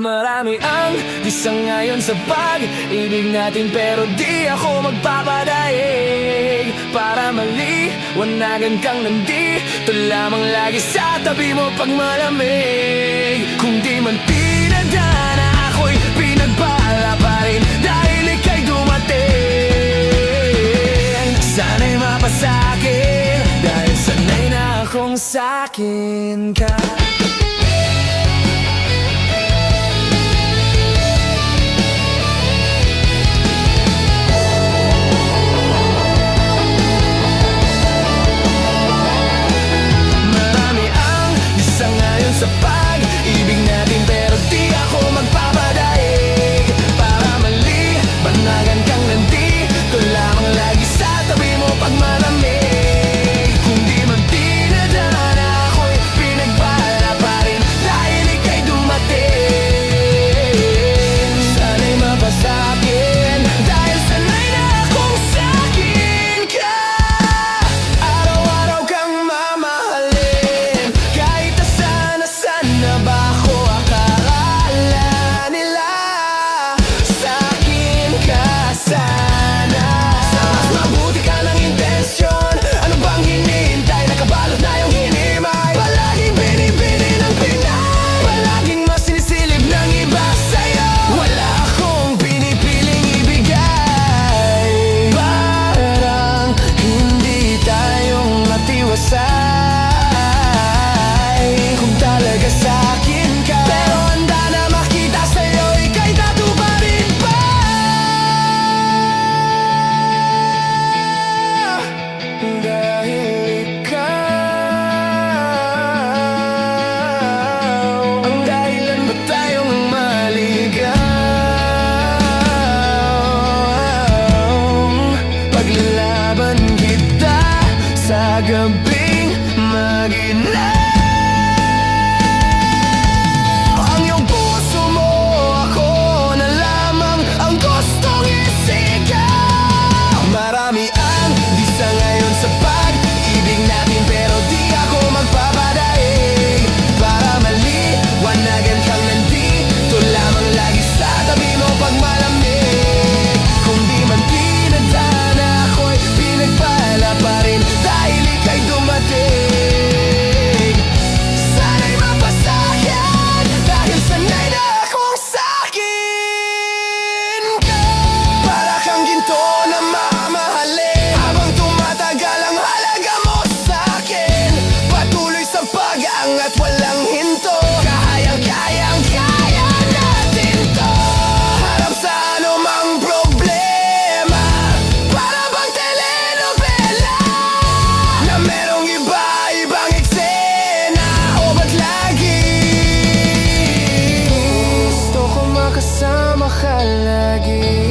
Marami ang disangayon sa pag-ibig natin, pero di ako magpapadaig. Para maliwanagan kang nandito lamang lagi sa tabi mo pag malamig. Kung di man pinadana, ako'y pinagpala pa rin dahil ika'y dumating. Sana'y mapasakin dahil sanay na akong sakin ka. Sa pag-ibig natin, pero di ako magpapadaig. Para maliwanagan kang nandito lamang lagi sa tabi mo pag malamig. Kung di man pinadana, ako'y pinagpala pa rin dahil ika'y dumating. Sana'y mapasakin dahil sanay na akong sakin ka. Araw-araw kang mamahalin kahit na ba ako akala nila. Sa'kin ka sana. Sa mas mabuti ka ng intensyon, ano bang hinihintay? Nakabalot na yung hinimay. Palaging binibini ng Pinay, palaging mas sinisilip ng iba sa'yo. Wala akong pinipiling ibigay. Parang hindi tayong matiwasay. Kung talaga sa'kin ka, pero handa na makita sa'yo, ika'y tatuparin pa. Dahil ikaw ang dahilan ba tayong maligaw. Paglalaban kita sa gabing maginaw. Marami ang disangayon sa pag-ibig natin, pero di ako magpapadaig. Para maliwanagan kang nandito lamang lagi sa tabi mo pag malamig. Kung di man pinadana, ako'y pinagpala pa rin dahil ika'y dumating. Sana'y mapasakin dahil sanay na akong sakin ka. Para kang ginto na habang tumatagal ang halaga mo sa'kin, patuloy sa pag-angat, walang hinto. Kaya natin to. Harap sa anumang problema, para bang telenovela na merong iba-ibang eksena. O ba't lagi gusto ko makasama ka lagi?